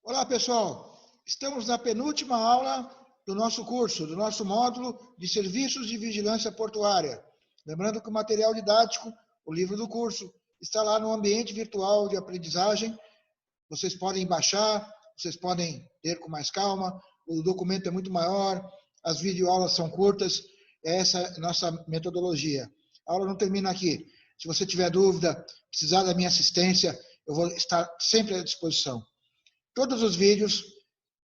Olá, pessoal. Estamos na penúltima aula do nosso curso, do nosso módulo de Serviços de Vigilância Portuária. Lembrando que o material didático, o livro do curso, está lá no ambiente virtual de aprendizagem. Vocês podem baixar, vocês podem ler com mais calma. O documento é muito maior, as videoaulas são curtas. Essa é a nossa metodologia. A aula não termina aqui. Se você tiver dúvida, precisar da minha assistência, eu vou estar sempre à disposição. Todos os vídeos,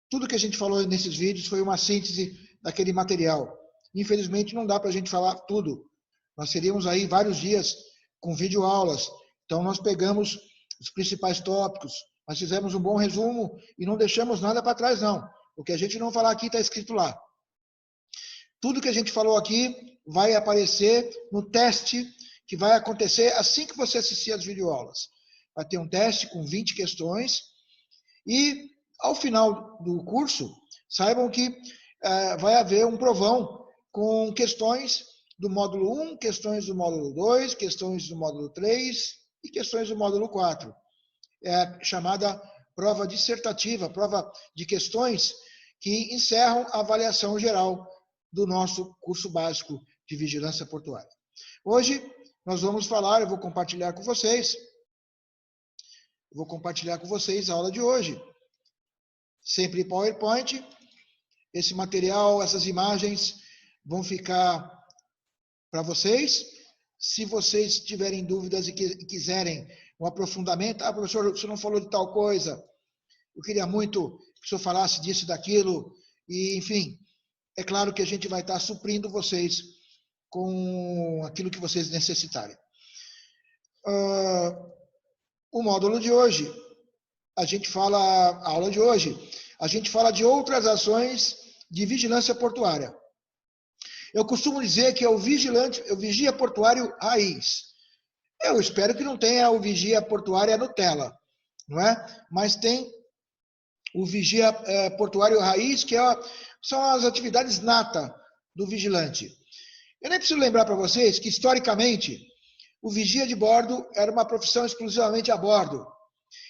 tudo que a gente falou nesses vídeos foi uma síntese daquele material. Infelizmente, não dá para a gente falar tudo. Nós teríamos aí vários dias com videoaulas. Então, nós pegamos os principais tópicos, nós fizemos um bom resumo e não deixamos nada para trás, não. O que a gente não falar aqui está escrito lá. Tudo que a gente falou aqui vai aparecer no teste que vai acontecer assim que você assistir às videoaulas. Vai ter um teste com 20 questões. E, ao final do curso, saibam que vai haver um provão com questões do módulo 1, questões do módulo 2, questões do módulo 3 e questões do módulo 4. É a chamada prova dissertativa, prova de questões que encerram a avaliação geral do nosso curso básico de vigilância portuária. Hoje, nós vamos falar, eu vou compartilhar com vocês a aula de hoje. Sempre em PowerPoint. Esse material, essas imagens vão ficar para vocês. Se vocês tiverem dúvidas e quiserem um aprofundamento, professor, o senhor não falou de tal coisa, eu queria muito que o senhor falasse disso e daquilo, e, enfim, é claro que a gente vai estar suprindo vocês com aquilo que vocês necessitarem. O módulo de hoje, a aula de hoje, a gente fala de outras ações de vigilância portuária. Eu costumo dizer que é o vigia portuário raiz. Eu espero que não tenha o vigia portuário Nutella, não é? Mas tem o vigia portuário raiz, que são as atividades nata do vigilante. Eu nem preciso lembrar para vocês que, historicamente, o vigia de bordo era uma profissão exclusivamente a bordo.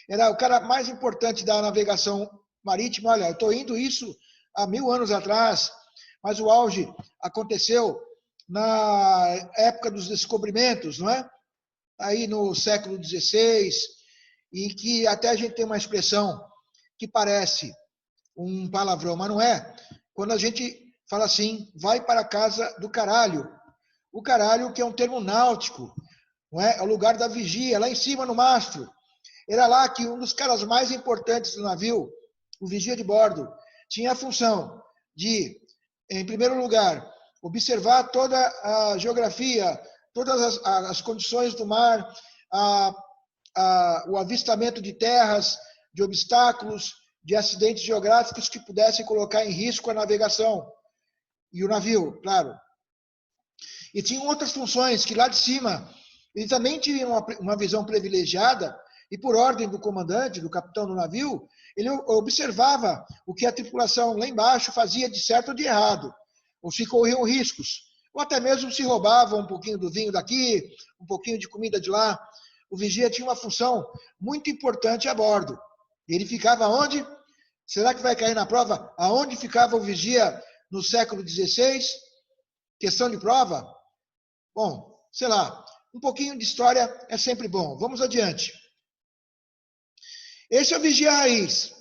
Era o cara mais importante da navegação marítima. Olha, eu estou indo isso há 1000 anos atrás, mas o auge aconteceu na época dos descobrimentos, não é? Aí no século XVI, e que até a gente tem uma expressão que parece um palavrão, mas não é. Quando a gente fala assim, vai para a casa do caralho. O caralho, que é um termo náutico, não é? É o lugar da vigia, lá em cima no mastro. Era lá que um dos caras mais importantes do navio, o vigia de bordo, tinha a função de, em primeiro lugar, observar toda a geografia, todas as condições do mar, o avistamento de terras, de obstáculos, de acidentes geográficos que pudessem colocar em risco a navegação. E o navio, claro. E tinham outras funções que lá de cima, ele também tinha uma visão privilegiada, e por ordem do comandante, do capitão do navio, ele observava o que a tripulação lá embaixo fazia de certo ou de errado, ou se corriam riscos, ou até mesmo se roubava um pouquinho do vinho daqui, um pouquinho de comida de lá. O vigia tinha uma função muito importante a bordo. E ele ficava onde? Será que vai cair na prova? Aonde ficava o vigia no século XVI? Questão de prova? Bom, sei lá, um pouquinho de história é sempre bom. Vamos adiante. Esse é o vigia raiz.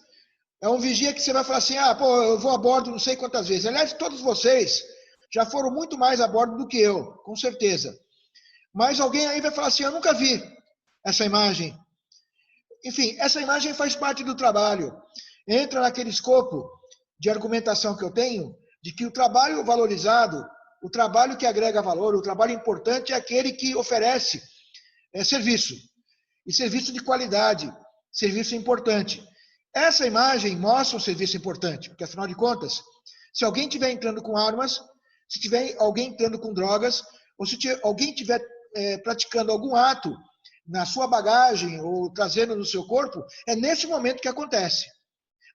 É um vigia que você vai falar assim, eu vou a bordo não sei quantas vezes. Aliás, todos vocês já foram muito mais a bordo do que eu, com certeza. Mas alguém aí vai falar assim, eu nunca vi essa imagem. Enfim, essa imagem faz parte do trabalho. Entra naquele escopo de argumentação que eu tenho, de que o trabalho valorizado, o trabalho que agrega valor, o trabalho importante é aquele que oferece serviço. E serviço de qualidade, serviço importante. Essa imagem mostra um serviço importante, porque afinal de contas, se alguém estiver entrando com armas, se tiver alguém entrando com drogas, ou se alguém estiver praticando algum ato na sua bagagem ou trazendo no seu corpo, é nesse momento que acontece.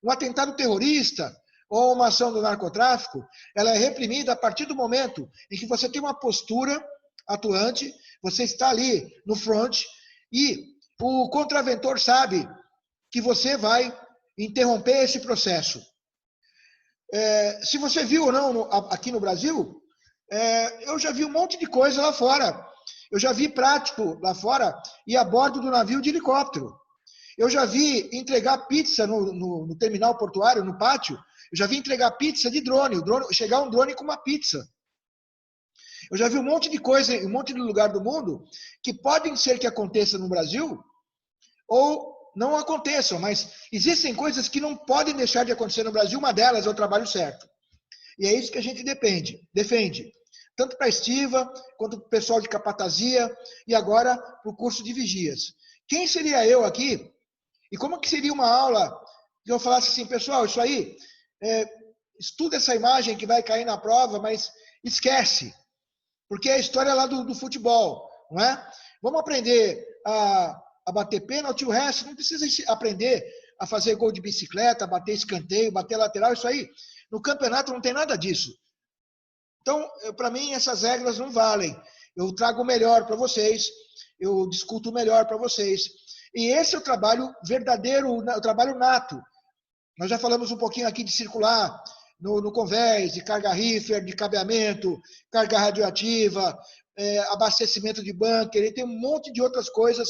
Um atentado terrorista ou uma ação do narcotráfico, ela é reprimida a partir do momento em que você tem uma postura atuante, você está ali no front e o contraventor sabe que você vai interromper esse processo. Se você viu ou não aqui no Brasil, eu já vi um monte de coisa lá fora. Eu já vi prático lá fora e a bordo do navio de helicóptero. Eu já vi entregar pizza no terminal portuário, no pátio. Eu já vi entregar pizza de drone, chegar um drone com uma pizza. Eu já vi um monte de coisa em um monte de lugar do mundo que podem ser que aconteça no Brasil ou não aconteçam, mas existem coisas que não podem deixar de acontecer no Brasil. Uma delas é o trabalho certo. E é isso que a gente defende. Tanto para a estiva, quanto para o pessoal de capatazia e agora para o curso de vigias. Quem seria eu aqui? E como que seria uma aula que eu falasse assim, pessoal, isso aí, estuda essa imagem que vai cair na prova, mas esquece. Porque é a história lá do futebol, não é? Vamos aprender a bater pênalti, o resto não precisa aprender a fazer gol de bicicleta, bater escanteio, bater lateral, isso aí. No campeonato não tem nada disso. Então, para mim, essas regras não valem. Eu trago o melhor para vocês, eu discuto o melhor para vocês. E esse é o trabalho verdadeiro, o trabalho nato. Nós já falamos um pouquinho aqui de circular no convés, de carga reefer, de cabeamento, carga radioativa, abastecimento de bunker, e tem um monte de outras coisas,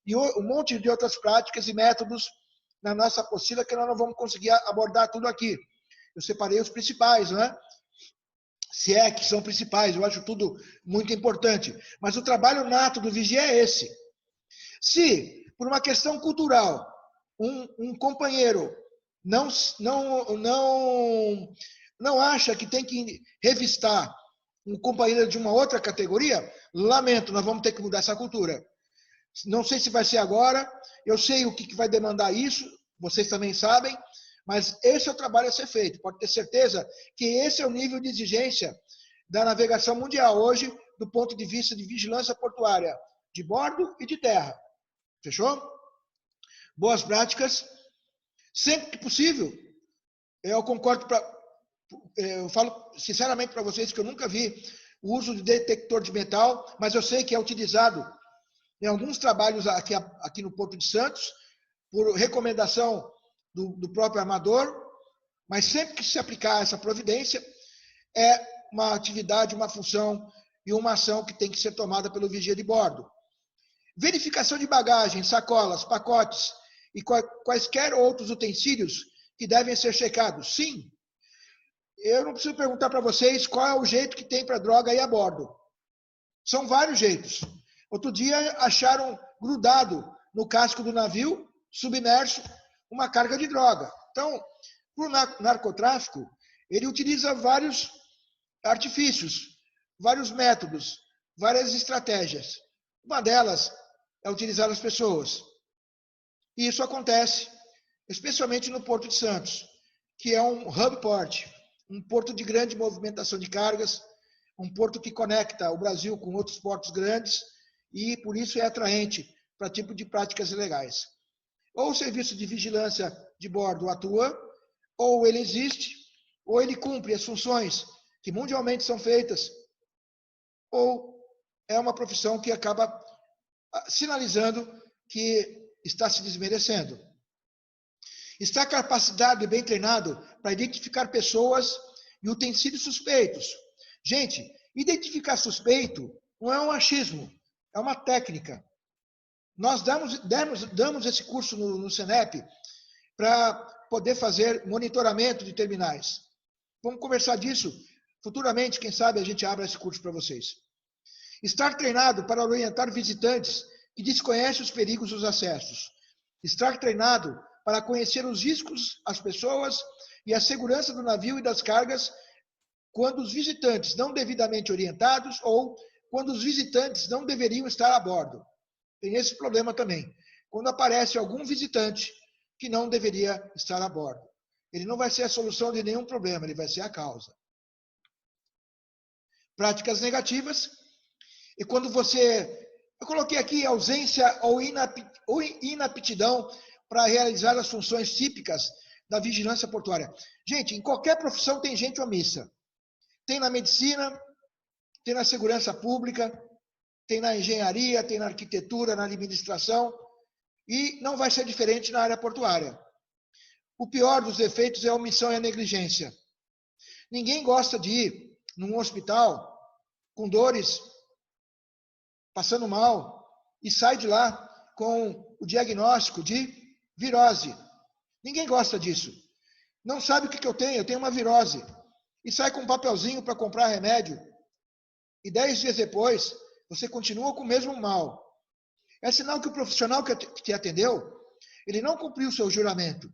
e um monte de outras práticas e métodos na nossa apostila que nós não vamos conseguir abordar tudo aqui. Eu separei os principais, não é? Se é que são principais, eu acho tudo muito importante. Mas o trabalho nato do vigia é esse. Se, por uma questão cultural, um companheiro não acha que tem que revistar um companheiro de uma outra categoria, lamento, nós vamos ter que mudar essa cultura. Não sei se vai ser agora, eu sei o que vai demandar isso, vocês também sabem, mas esse é o trabalho a ser feito. Pode ter certeza que esse é o nível de exigência da navegação mundial hoje, do ponto de vista de vigilância portuária, de bordo e de terra. Fechou? Boas práticas. Sempre que possível, eu concordo, eu falo sinceramente para vocês que eu nunca vi o uso de detector de metal, mas eu sei que é utilizado em alguns trabalhos aqui no Porto de Santos, por recomendação do próprio armador, mas sempre que se aplicar essa providência, é uma atividade, uma função e uma ação que tem que ser tomada pelo vigia de bordo. Verificação de bagagem, sacolas, pacotes e quaisquer outros utensílios que devem ser checados. Sim, eu não preciso perguntar para vocês qual é o jeito que tem para droga aí a bordo. São vários jeitos. Outro dia acharam grudado no casco do navio, submerso, uma carga de droga. Então, para o narcotráfico, ele utiliza vários artifícios, vários métodos, várias estratégias. Uma delas é utilizar as pessoas. E isso acontece, especialmente no Porto de Santos, que é um hub port, um porto de grande movimentação de cargas, um porto que conecta o Brasil com outros portos grandes e, por isso, é atraente para tipo de práticas ilegais. Ou o serviço de vigilância de bordo atua, ou ele existe, ou ele cumpre as funções que mundialmente são feitas, ou é uma profissão que acaba sinalizando que está se desmerecendo. Está capacitado e bem treinado para identificar pessoas e utensílios suspeitos. Gente, identificar suspeito não é um achismo, é uma técnica. Nós damos esse curso no Senep para poder fazer monitoramento de terminais. Vamos conversar disso futuramente, quem sabe a gente abra esse curso para vocês. Estar treinado para orientar visitantes que desconhecem os perigos dos acessos. Estar treinado para conhecer os riscos, as pessoas e a segurança do navio e das cargas quando os visitantes não devidamente orientados ou quando os visitantes não deveriam estar a bordo. Tem esse problema também. Quando aparece algum visitante que não deveria estar a bordo. Ele não vai ser a solução de nenhum problema, ele vai ser a causa. Práticas negativas. E quando você... Eu coloquei aqui ausência ou inaptidão para realizar as funções típicas da vigilância portuária. Gente, em qualquer profissão tem gente omissa. Tem na medicina, tem na segurança pública, tem na engenharia, tem na arquitetura, na administração, e não vai ser diferente na área portuária. O pior dos defeitos é a omissão e a negligência. Ninguém gosta de ir num hospital com dores, passando mal, e sai de lá com o diagnóstico de virose. Ninguém gosta disso. Não sabe o que eu tenho uma virose. E sai com um papelzinho para comprar remédio. E 10 dias depois, você continua com o mesmo mal. É sinal que o profissional que te atendeu, ele não cumpriu o seu juramento.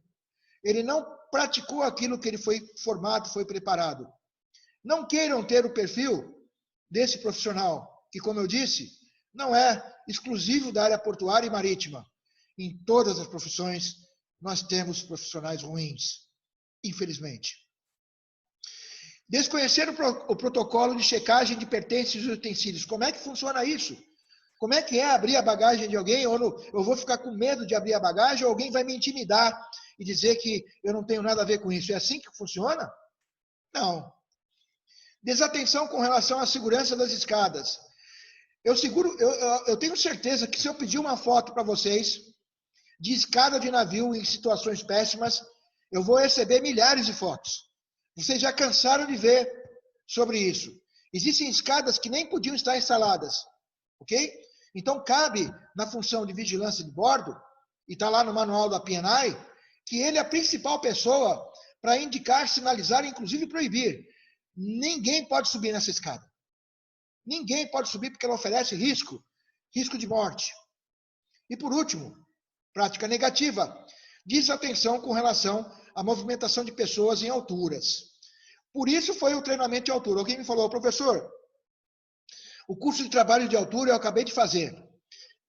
Ele não praticou aquilo que ele foi formado, foi preparado. Não queiram ter o perfil desse profissional, que, como eu disse, não é exclusivo da área portuária e marítima. Em todas as profissões, nós temos profissionais ruins, infelizmente. Desconhecer o protocolo de checagem de pertences e utensílios. Como é que funciona isso? Como é que é abrir a bagagem de alguém? Ou eu vou ficar com medo de abrir a bagagem ou alguém vai me intimidar e dizer que eu não tenho nada a ver com isso. É assim que funciona? Não. Desatenção com relação à segurança das escadas. Eu tenho certeza que se eu pedir uma foto para vocês de escada de navio em situações péssimas, eu vou receber milhares de fotos. Vocês já cansaram de ver sobre isso. Existem escadas que nem podiam estar instaladas, ok? Então, cabe na função de vigilância de bordo, e está lá no manual da P&I, que ele é a principal pessoa para indicar, sinalizar e, inclusive, proibir. Ninguém pode subir nessa escada. Ninguém pode subir porque ela oferece risco de morte. E, por último, prática negativa, desatenção com relação à movimentação de pessoas em alturas. Por isso foi o treinamento de altura. Alguém me falou, professor, o curso de trabalho de altura eu acabei de fazer.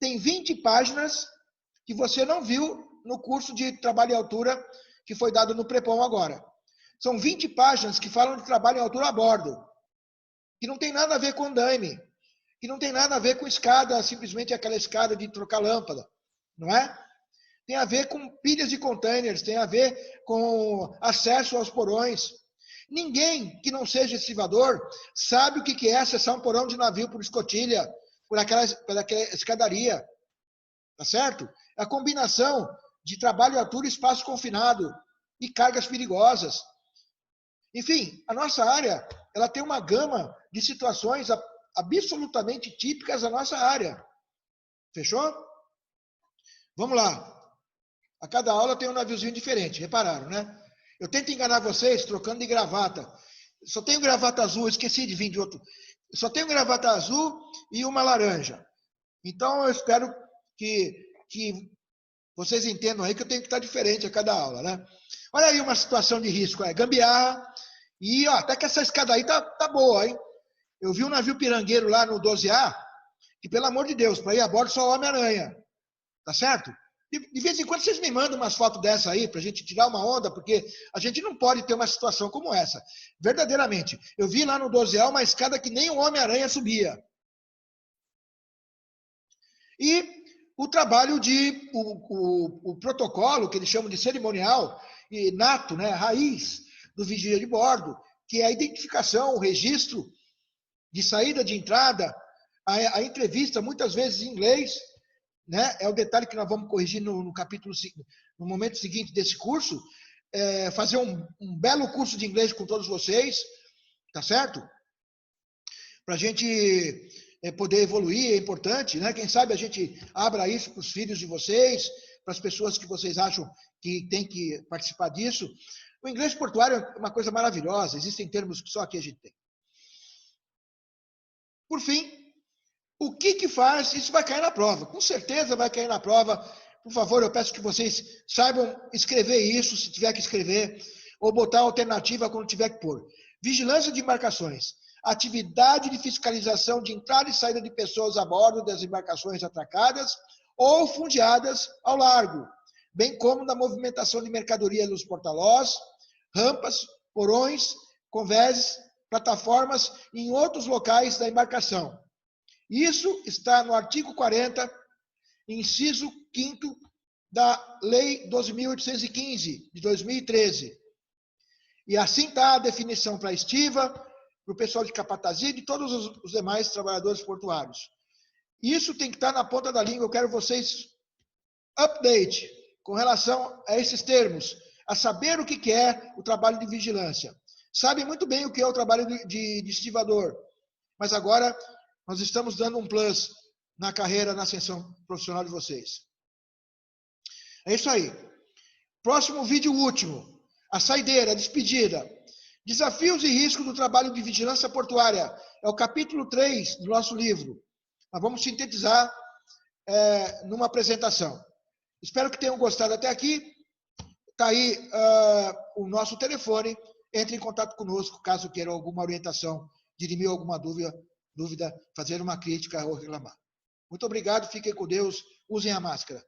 Tem 20 páginas que você não viu no curso de trabalho em altura que foi dado no Prepom agora. São 20 páginas que falam de trabalho em altura a bordo, que não tem nada a ver com andaime, que não tem nada a ver com escada, simplesmente aquela escada de trocar lâmpada, não é? Tem a ver com pilhas de containers, tem a ver com acesso aos porões. Ninguém que não seja estivador sabe o que é acessar um porão de navio por escotilha, por aquela escadaria. Tá certo? É a combinação de trabalho em altura, espaço confinado e cargas perigosas. Enfim, a nossa área, ela tem uma gama de situações absolutamente típicas da nossa área. Fechou? Vamos lá. A cada aula tem um naviozinho diferente, repararam, né? Eu tento enganar vocês trocando de gravata. Só tenho gravata azul, esqueci de vir de outro. Só tenho gravata azul e uma laranja. Então, eu espero que vocês entendam aí que eu tenho que estar diferente a cada aula, né? Olha aí uma situação de risco, gambiarra. E ó, até que essa escada aí tá boa, hein? Eu vi um navio pirangueiro lá no 12A, que, pelo amor de Deus, para ir a bordo só Homem-Aranha. Tá certo? De vez em quando vocês me mandam umas fotos dessa aí, para a gente tirar uma onda, porque a gente não pode ter uma situação como essa. Verdadeiramente. Eu vi lá no 12A uma escada que nem o Homem-Aranha subia. E o trabalho o protocolo, que eles chamam de cerimonial, nato, né, raiz do vigia de bordo, que é a identificação, o registro de saída, de entrada, a entrevista, muitas vezes em inglês, né? É o detalhe que nós vamos corrigir no capítulo, no momento seguinte desse curso, fazer um belo curso de inglês com todos vocês, tá certo? Para a gente poder evoluir, é importante, né? Quem sabe a gente abra isso para os filhos de vocês, para as pessoas que vocês acham que tem que participar disso. O inglês portuário é uma coisa maravilhosa, existem termos que só aqui a gente tem. Por fim, o que faz? Isso vai cair na prova, com certeza vai cair na prova. Por favor, eu peço que vocês saibam escrever isso, se tiver que escrever, ou botar alternativa quando tiver que pôr. Vigilância de embarcações. Atividade de fiscalização de entrada e saída de pessoas a bordo das embarcações atracadas ou fundeadas ao largo, bem como na movimentação de mercadoria nos porta-lós, rampas, porões, convéses, plataformas e em outros locais da embarcação. Isso está no artigo 40, inciso 5º da Lei 12.815, de 2013. E assim está a definição para a estiva, para o pessoal de capatazia e de todos os demais trabalhadores portuários. Isso tem que estar na ponta da língua. Eu quero vocês update com relação a esses termos. a saber o que é o trabalho de vigilância. Sabem muito bem o que é o trabalho de estivador. Mas agora nós estamos dando um plus na carreira, na ascensão profissional de vocês. É isso aí. Próximo vídeo último. A saideira, a despedida. Desafios e riscos do trabalho de vigilância portuária. É o capítulo 3 do nosso livro. Nós vamos sintetizar numa apresentação. Espero que tenham gostado até aqui. Está aí o nosso telefone. Entre em contato conosco, caso queiram alguma orientação, dirimir alguma dúvida, fazer uma crítica ou reclamar. Muito obrigado, fiquem com Deus, usem a máscara.